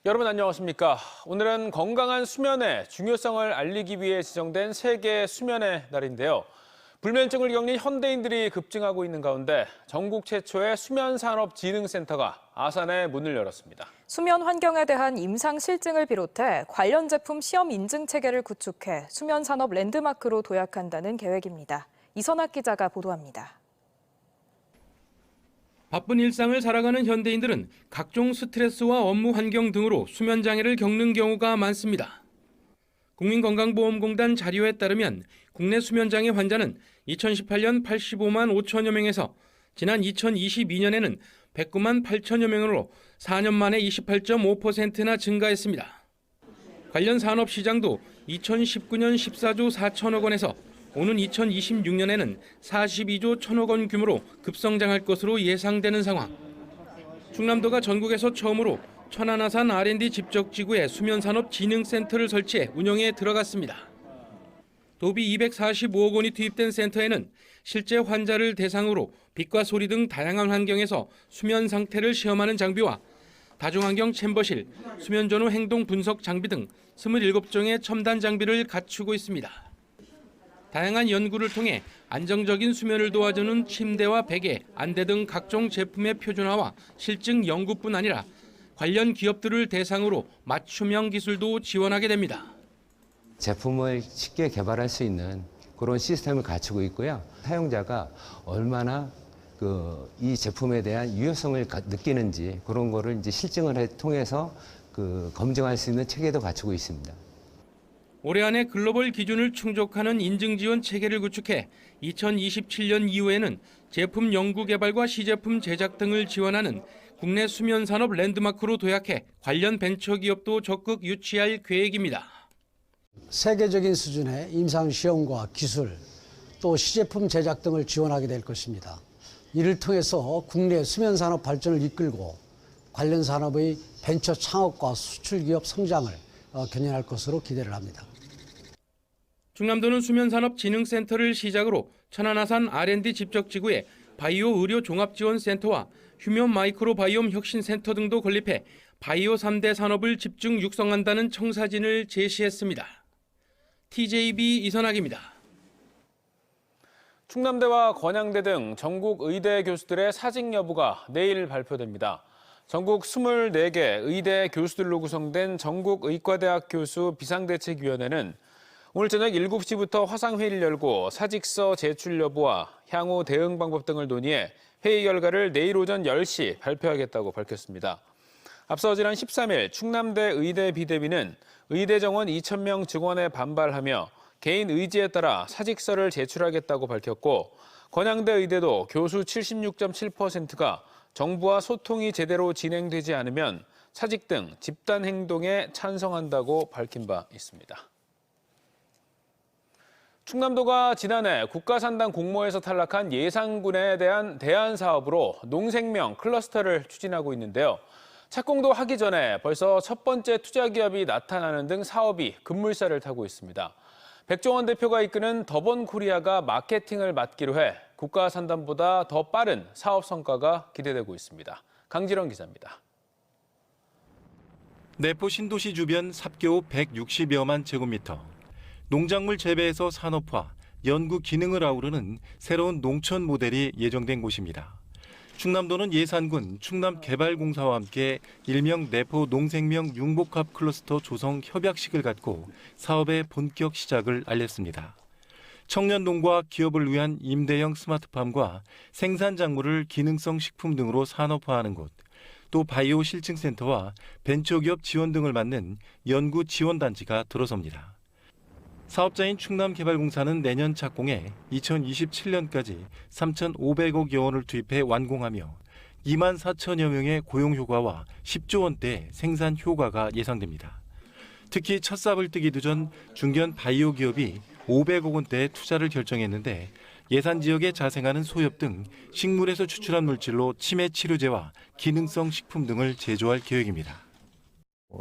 여러분 안녕하십니까? 오늘은 건강한 수면의 중요성을 알리기 위해 지정된 세계 수면의 날인데요. 불면증을 겪는 현대인들이 급증하고 있는 가운데 전국 최초의 수면산업진흥센터가 아산에 문을 열었습니다. 수면 환경에 대한 임상 실증을 비롯해 관련 제품 시험 인증 체계를 구축해 수면 산업 랜드마크로 도약한다는 계획입니다. 이선학 기자가 보도합니다. 바쁜 일상을 살아가는 현대인들은 각종 스트레스와 업무 환경 등으로 수면 장애를 겪는 경우가 많습니다. 국민건강보험공단 자료에 따르면 국내 수면 장애 환자는 2018년 85만 5천여 명에서 지난 2022년에는 109만 8천여 명으로 4년 만에 28.5%나 증가했습니다. 관련 산업 시장도 2019년 14조 4천억 원에서 오는 2026년에는 42조 1천억 원 규모로 급성장할 것으로 예상되는 상황. 충남도가 전국에서 처음으로 천안아산 R&D 집적지구에 수면산업진흥센터를 설치해 운영에 들어갔습니다. 도비 245억 원이 투입된 센터에는 실제 환자를 대상으로 빛과 소리 등 다양한 환경에서 수면 상태를 시험하는 장비와 다중환경 챔버실, 수면 전후 행동 분석 장비 등 27종의 첨단 장비를 갖추고 있습니다. 다양한 연구를 통해 안정적인 수면을 도와주는 침대와 베개, 안대 등 각종 제품의 표준화와 실증 연구뿐 아니라 관련 기업들을 대상으로 맞춤형 기술도 지원하게 됩니다. 제품을 쉽게 개발할 수 있는 그런 시스템을 갖추고 있고요. 사용자가 얼마나 이 제품에 대한 유효성을 느끼는지 그런 거를 이제 실증을 통해서 검증할 수 있는 체계도 갖추고 있습니다. 올해 안에 글로벌 기준을 충족하는 인증 지원 체계를 구축해 2027년 이후에는 제품 연구 개발과 시제품 제작 등을 지원하는 국내 수면 산업 랜드마크로 도약해 관련 벤처 기업도 적극 유치할 계획입니다. 세계적인 수준의 임상 시험과 기술, 또 시제품 제작 등을 지원하게 될 것입니다. 이를 통해서 국내 수면 산업 발전을 이끌고 관련 산업의 벤처 창업과 수출 기업 성장을 견인할 것으로 기대를 합니다. 충남도는 수면산업진흥센터를 시작으로 천안아산 R&D 집적지구에 바이오 의료 종합지원센터와 휴면 마이크로 바이옴 혁신센터 등도 건립해 바이오 3대 산업을 집중 육성한다는 청사진을 제시했습니다. TJB 이선학입니다. 충남대와 건양대 등 전국 의대 교수들의 사직 여부가 내일 발표됩니다. 전국 24개 의대 교수들로 구성된 전국의과대학 교수 비상대책위원회는 오늘 저녁 7시부터 화상회의를 열고 사직서 제출 여부와 향후 대응 방법 등을 논의해 회의 결과를 내일 오전 10시 발표하겠다고 밝혔습니다. 앞서 지난 13일 충남대 의대 비대위는 의대 정원 2,000명 증원에 반발하며 개인 의지에 따라 사직서를 제출하겠다고 밝혔고 건양대 의대도 교수 76.7%가 정부와 소통이 제대로 진행되지 않으면 사직 등 집단 행동에 찬성한다고 밝힌 바 있습니다. 충남도가 지난해 국가산당 공모에서 탈락한 예산군에 대한 대안 사업으로 농생명 클러스터를 추진하고 있는데요. 착공도 하기 전에 벌써 첫 번째 투자 기업이 나타나는 등 사업이 급물살을 타고 있습니다. 백종원 대표가 이끄는 더번코리아가 마케팅을 맡기로 해 국가산단보다 더 빠른 사업 성과가 기대되고 있습니다. 강지런 기자입니다. 내포 신도시 주변 삽교 160여만 제곱미터. 농작물 재배에서 산업화, 연구 기능을 아우르는 새로운 농촌 모델이 예정된 곳입니다. 충남도는 예산군 충남개발공사와 함께 일명 내포 농생명 융복합 클러스터 조성 협약식을 갖고 사업의 본격 시작을 알렸습니다. 청년농과 기업을 위한 임대형 스마트팜과 생산작물을 기능성 식품 등으로 산업화하는 곳, 또 바이오 실증센터와 벤처기업 지원 등을 맡는 연구 지원단지가 들어섭니다. 사업자인 충남개발공사는 내년 착공에 2027년까지 3,500억 원을 투입해 완공하며 2만 4천여 명의 고용 효과와 10조 원대 생산 효과가 예상됩니다. 특히 첫 삽을 뜨기도 전 중견 바이오 기업이 500억 원대의 투자를 결정했는데 예산 지역에 자생하는 소엽 등 식물에서 추출한 물질로 치매 치료제와 기능성 식품 등을 제조할 계획입니다.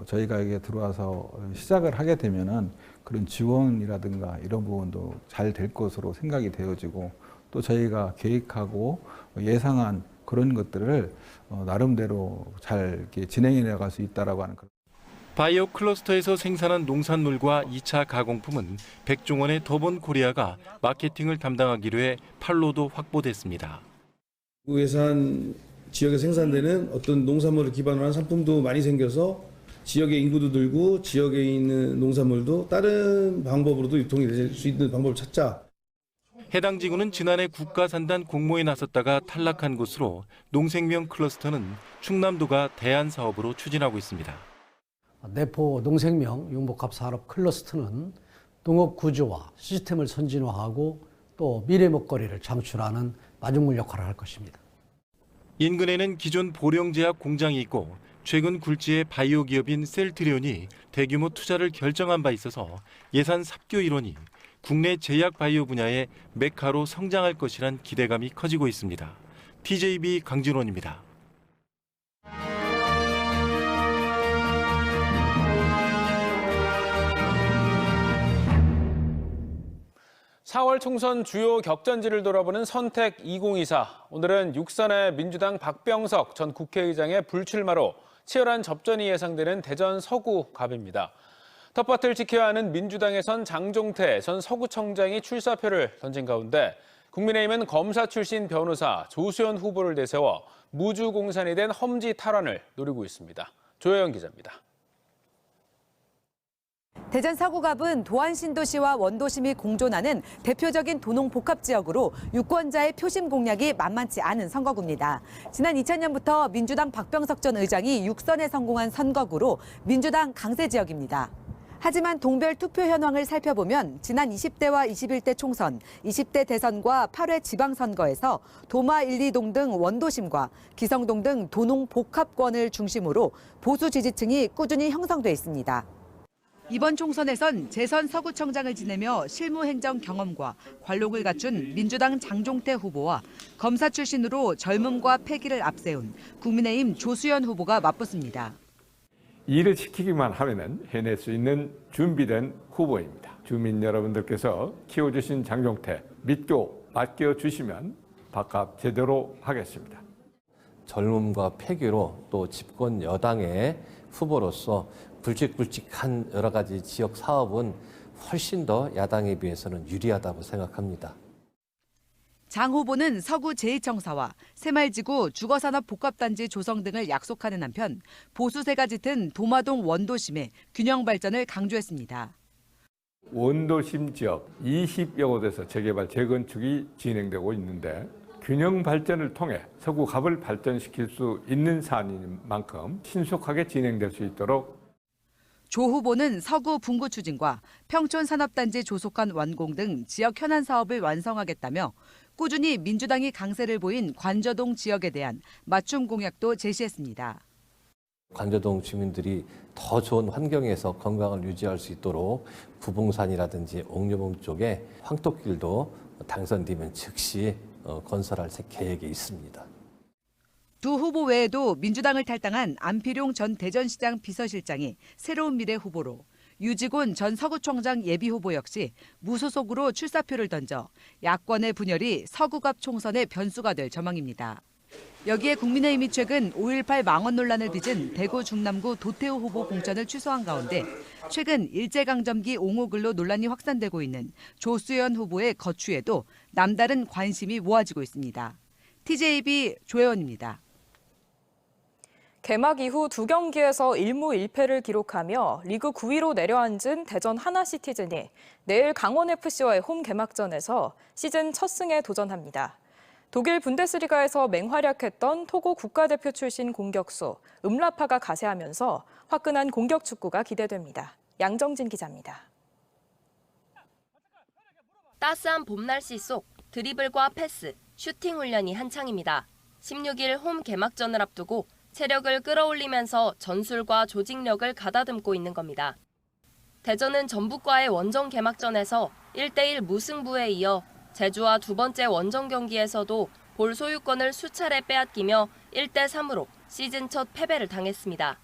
저희가 여기에 들어와서 시작을 하게 되면은 그런 지원이라든가 이런 부분도 잘 될 것으로 생각이 되어지고 또 저희가 계획하고 예상한 그런 것들을 나름대로 잘 이렇게 진행해 나갈 수 있다라고 하는. 바이오 클러스터에서 생산한 농산물과 2차 가공품은 백종원의 더본 코리아가 마케팅을 담당하기로 해 판로도 확보됐습니다. 예산 지역에 생산되는 어떤 농산물을 기반으로 한 상품도 많이 생겨서 지역의 인구도 늘고 지역에 있는 농산물도 다른 방법으로도 유통이 될 수 있는 방법을 찾자. 해당 지구는 지난해 국가산단 공모에 나섰다가 탈락한 곳으로 농생명 클러스터는 충남도가 대안 사업으로 추진하고 있습니다. 내포 농생명 융복합 산업 클러스터는 농업 구조와 시스템을 선진화하고 또 미래 먹거리를 창출하는 마중물 역할을 할 것입니다. 인근에는 기존 보령제약 공장이 있고 최근 굴지의 바이오 기업인 셀트리온이 대규모 투자를 결정한 바 있어서 예산 삽교 일원이 국내 제약 바이오 분야의 메카로 성장할 것이란 기대감이 커지고 있습니다. TJB 강진원입니다. 4월 총선 주요 격전지를 돌아보는 선택 2024. 오늘은 육선의 민주당 박병석 전 국회의장의 불출마로 치열한 접전이 예상되는 대전 서구갑입니다. 텃밭을 지켜야 하는 민주당에선 장종태 전 서구청장이 출사표를 던진 가운데 국민의힘은 검사 출신 변호사 조수연 후보를 내세워 무주공산이 된 험지 탈환을 노리고 있습니다. 조혜영 기자입니다. 대전 서구갑은 도안신도시와 원도심이 공존하는 대표적인 도농 복합 지역으로 유권자의 표심 공략이 만만치 않은 선거구입니다. 지난 2000년부터 민주당 박병석 전 의장이 6선에 성공한 선거구로 민주당 강세 지역입니다. 하지만 동별 투표 현황을 살펴보면 지난 20대와 21대 총선, 20대 대선과 8회 지방선거에서 도마 1, 2동 등 원도심과 기성동 등 도농 복합권을 중심으로 보수 지지층이 꾸준히 형성돼 있습니다. 이번 총선에선 재선 서구청장을 지내며 실무행정 경험과 관록을 갖춘 민주당 장종태 후보와 검사 출신으로 젊음과 패기를 앞세운 국민의힘 조수연 후보가 맞붙습니다. 일을 시키기만 하면은 해낼 수 있는 준비된 후보입니다. 주민 여러분들께서 키워주신 장종태 믿고 맡겨주시면 밥값 제대로 하겠습니다. 젊음과 패기로 또 집권 여당의 후보로서 굵직굵직한 여러 가지 지역 사업은 훨씬 더 야당에 비해서는 유리하다고 생각합니다. 장 후보는 서구 제2청사와 새말지구 주거산업 복합단지 조성 등을 약속하는 한편 보수세가 짙은 도마동 원도심의 균형 발전을 강조했습니다. 원도심 지역 20여 곳에서 재개발, 재건축이 진행되고 있는데 균형 발전을 통해 서구갑을 발전시킬 수 있는 사안인 만큼 신속하게 진행될 수 있도록 조 후보는 서구 분구 추진과 평촌 산업단지 조속한 완공 등 지역 현안 사업을 완성하겠다며 꾸준히 민주당이 강세를 보인 관저동 지역에 대한 맞춤 공약도 제시했습니다. 관저동 주민들이 더 좋은 환경에서 건강을 유지할 수 있도록 부봉산이라든지 옥류봉 쪽에 황토길도 당선되면 즉시 건설할 계획이 있습니다. 두 후보 외에도 민주당을 탈당한 안필용 전 대전시장 비서실장이 새로운 미래 후보로 유지곤 전 서구청장 예비후보 역시 무소속으로 출사표를 던져 야권의 분열이 서구갑 총선의 변수가 될 전망입니다. 여기에 국민의힘이 최근 5.18 망언 논란을 빚은 대구 중남구 도태우 후보 공천을 취소한 가운데 최근 일제강점기 옹호글로 논란이 확산되고 있는 조수연 후보의 거취에도 남다른 관심이 모아지고 있습니다. TJB 조혜원입니다. 개막 이후 2경기에서 1무 1패를 기록하며 리그 9위로 내려앉은 대전 하나시티즌이 내일 강원FC와의 홈 개막전에서 시즌 첫 승에 도전합니다. 독일 분데스리가에서 맹활약했던 토고 국가대표 출신 공격수 음라파가 가세하면서 화끈한 공격 축구가 기대됩니다. 양정진 기자입니다. 따스한 봄 날씨 속 드리블과 패스, 슈팅 훈련이 한창입니다. 16일 홈 개막전을 앞두고 체력을 끌어올리면서 전술과 조직력을 가다듬고 있는 겁니다. 대전은 전북과의 원정 개막전에서 1대1 무승부에 이어 제주와 두 번째 원정 경기에서도 볼 소유권을 수차례 빼앗기며 1대3으로 시즌 첫 패배를 당했습니다.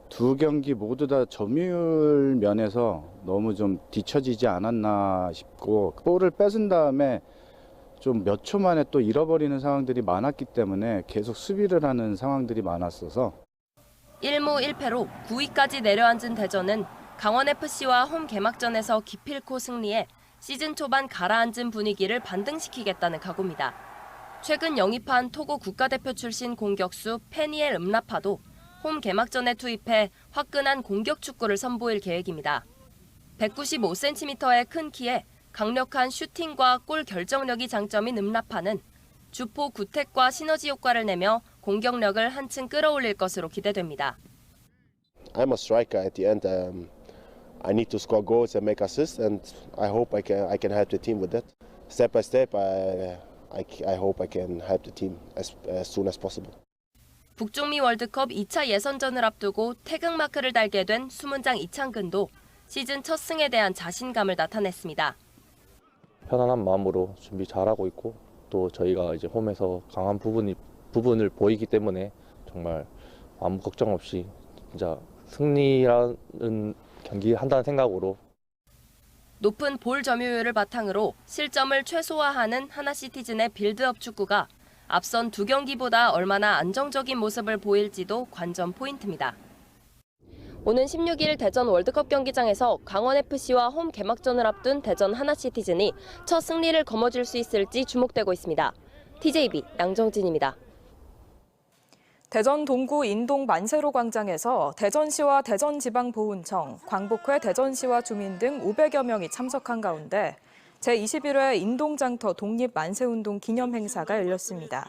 두 경기 모두 다 점유율 면에서 너무 좀 뒤처지지 않았나 싶고 볼을 뺏은 다음에 좀 몇 초 만에 또 잃어버리는 상황들이 많았기 때문에 계속 수비를 하는 상황들이 많았어서 1무 1패로 9위까지 내려앉은 대전은 강원FC와 홈 개막전에서 기필코 승리해 시즌 초반 가라앉은 분위기를 반등시키겠다는 각오입니다. 최근 영입한 토고 국가대표 출신 공격수 페니엘 음라파도 홈 개막전에 투입해 화끈한 공격 축구를 선보일 계획입니다. 195cm의 큰 키에 강력한 슈팅과 골 결정력이 장점인 음라파는 주포 구택과 시너지 효과를 내며 공격력을 한층 끌어올릴 것으로 기대됩니다. I'm a striker at the end. I need to score goals and make assists, and I hope I can help the team with that. Step by step, I hope I can help the team as soon as possible. 북중미 월드컵 2차 예선전을 앞두고 태극마크를 달게 된 수문장 이창근도 시즌 첫 승에 대한 자신감을 나타냈습니다. 편안한 마음으로 준비 잘하고 있고 또 저희가 이제 홈에서 강한 부분을 보이기 때문에 정말 아무 걱정 없이 진짜 승리라는 경기 한다는 생각으로 높은 볼 점유율을 바탕으로 실점을 최소화하는 하나시티즌의 빌드업 축구가 앞선 두 경기보다 얼마나 안정적인 모습을 보일지도 관전 포인트입니다. 오는 16일 대전 월드컵 경기장에서 강원FC와 홈 개막전을 앞둔 대전 하나시티즌이 첫 승리를 거머쥘 수 있을지 주목되고 있습니다. TJB 양정진입니다. 대전 동구 인동 만세로 광장에서 대전시와 대전지방보훈청, 광복회 대전시와 주민 등 500여 명이 참석한 가운데 제21회 인동장터 독립만세운동 기념행사가 열렸습니다.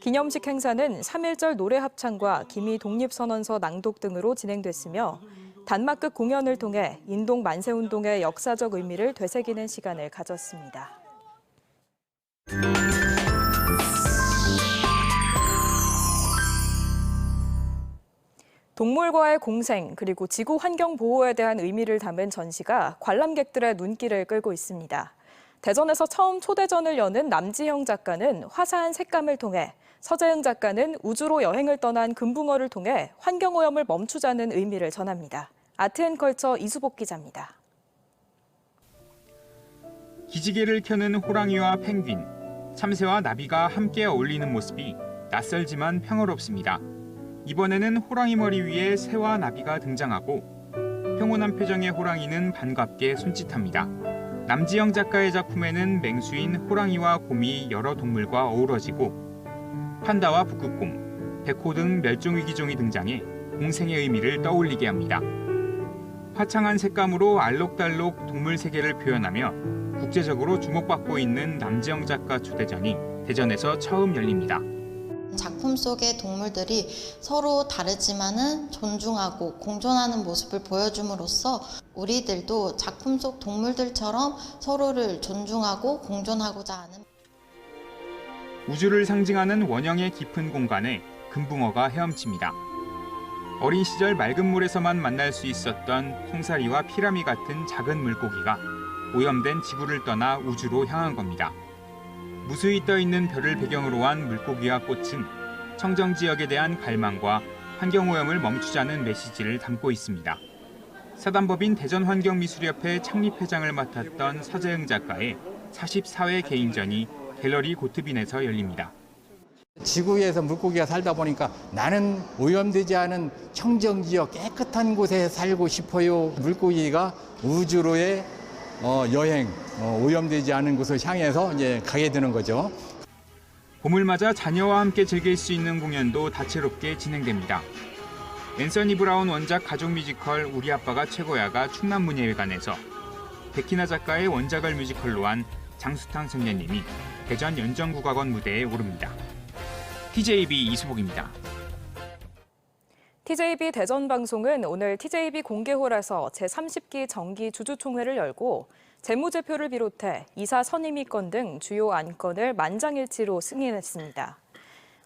기념식 행사는 3.1절 노래 합창과 기미 독립선언서 낭독 등으로 진행됐으며 단막극 공연을 통해 인동 만세운동의 역사적 의미를 되새기는 시간을 가졌습니다. 동물과의 공생 그리고 지구 환경 보호에 대한 의미를 담은 전시가 관람객들의 눈길을 끌고 있습니다. 대전에서 처음 초대전을 여는 남지형 작가는 화사한 색감을 통해, 서재흥 작가는 우주로 여행을 떠난 금붕어를 통해 환경오염을 멈추자는 의미를 전합니다. 아트앤컬처 이수복 기자입니다. 기지개를 켜는 호랑이와 펭귄, 참새와 나비가 함께 어울리는 모습이 낯설지만 평화롭습니다. 이번에는 호랑이 머리 위에 새와 나비가 등장하고 평온한 표정의 호랑이는 반갑게 손짓합니다. 남지영 작가의 작품에는 맹수인 호랑이와 곰이 여러 동물과 어우러지고 판다와 북극곰, 백호 등 멸종위기종이 등장해 공생의 의미를 떠올리게 합니다. 화창한 색감으로 알록달록 동물 세계를 표현하며 국제적으로 주목받고 있는 남지영 작가 초대전이 대전에서 처음 열립니다. 작품 속의 동물들이 서로 다르지만은 존중하고 공존하는 모습을 보여줌으로써 우리들도 작품 속 동물들처럼 서로를 존중하고 공존하고자 하는 우주를 상징하는 원형의 깊은 공간에 금붕어가 헤엄칩니다. 어린 시절 맑은 물에서만 만날 수 있었던 송사리와 피라미 같은 작은 물고기가 오염된 지구를 떠나 우주로 향한 겁니다. 무수히 떠있는 별을 배경으로 한 물고기와 꽃은 청정 지역에 대한 갈망과 환경오염을 멈추자는 메시지를 담고 있습니다. 사단법인 대전환경미술협회 창립회장을 맡았던 서재흥 작가의 44회 개인전이 갤러리 고트빈에서 열립니다. 지구에서 물고기가 살다 보니까 나는 오염되지 않은 청정지역 깨끗한 곳에 살고 싶어요. 물고기가 우주로의 여행, 오염되지 않은 곳을 향해서 이제 가게 되는 거죠. 봄을 맞아 자녀와 함께 즐길 수 있는 공연도 다채롭게 진행됩니다. 앤서니 브라운 원작 가족 뮤지컬 우리 아빠가 최고야가 충남문예회관에서 백희나 작가의 원작을 뮤지컬로 한 장수탕 선녀님이 대전 연정국악원 무대에 오릅니다. TJB 이수복입니다. TJB 대전방송은 오늘 TJB 공개홀에서 제30기 정기 주주총회를 열고 재무제표를 비롯해 이사 선임위권 등 주요 안건을 만장일치로 승인했습니다.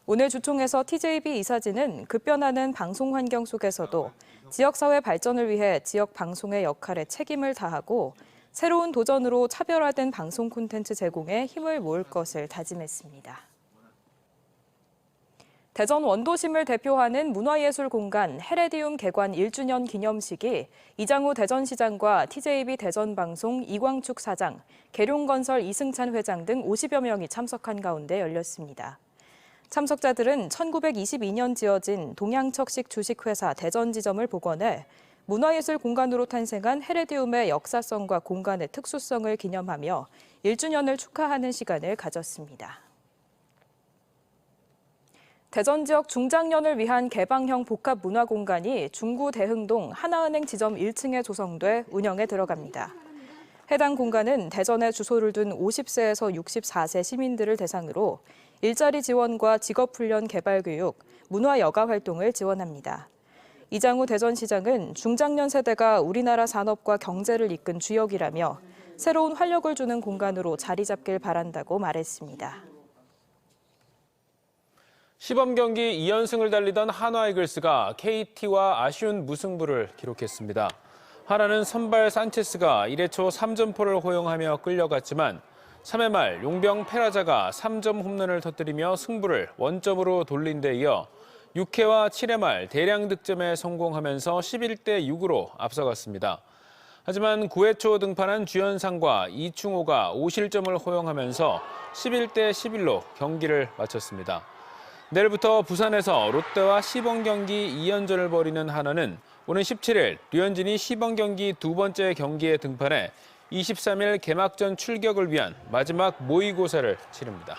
오늘 주총에서 TJB 이사진은 급변하는 방송 환경 속에서도 지역사회 발전을 위해 지역 방송의 역할에 책임을 다하고 새로운 도전으로 차별화된 방송 콘텐츠 제공에 힘을 모을 것을 다짐했습니다. 대전 원도심을 대표하는 문화예술 공간 헤레디움 개관 1주년 기념식이 이장우 대전시장과 TJB 대전방송 이광축 사장, 계룡건설 이승찬 회장 등 50여 명이 참석한 가운데 열렸습니다. 참석자들은 1922년 지어진 동양척식 주식회사 대전지점을 복원해 문화예술 공간으로 탄생한 헤레디움의 역사성과 공간의 특수성을 기념하며 1주년을 축하하는 시간을 가졌습니다. 대전 지역 중장년을 위한 개방형 복합 문화공간이 중구 대흥동 하나은행 지점 1층에 조성돼 운영에 들어갑니다. 해당 공간은 대전에 주소를 둔 50세에서 64세 시민들을 대상으로 일자리 지원과 직업훈련 개발 교육, 문화 여가 활동을 지원합니다. 이장우 대전시장은 중장년 세대가 우리나라 산업과 경제를 이끈 주역이라며 새로운 활력을 주는 공간으로 자리 잡길 바란다고 말했습니다. 시범 경기 2연승을 달리던 한화 이글스가 KT와 아쉬운 무승부를 기록했습니다. 하나는 선발 산체스가 1회 초 3점포를 허용하며 끌려갔지만 3회 말 용병 페라자가 3점 홈런을 터뜨리며 승부를 원점으로 돌린 데 이어 6회와 7회 말 대량 득점에 성공하면서 11대 6으로 앞서갔습니다. 하지만 9회 초 등판한 주현상과 이충호가 5실점을 허용하면서 11대 11로 경기를 마쳤습니다. 내일부터 부산에서 롯데와 시범 경기 2연전을 벌이는 한화는 오는 17일 류현진이 시범 경기 두 번째 경기에 등판해 23일 개막전 출격을 위한 마지막 모의고사를 치릅니다.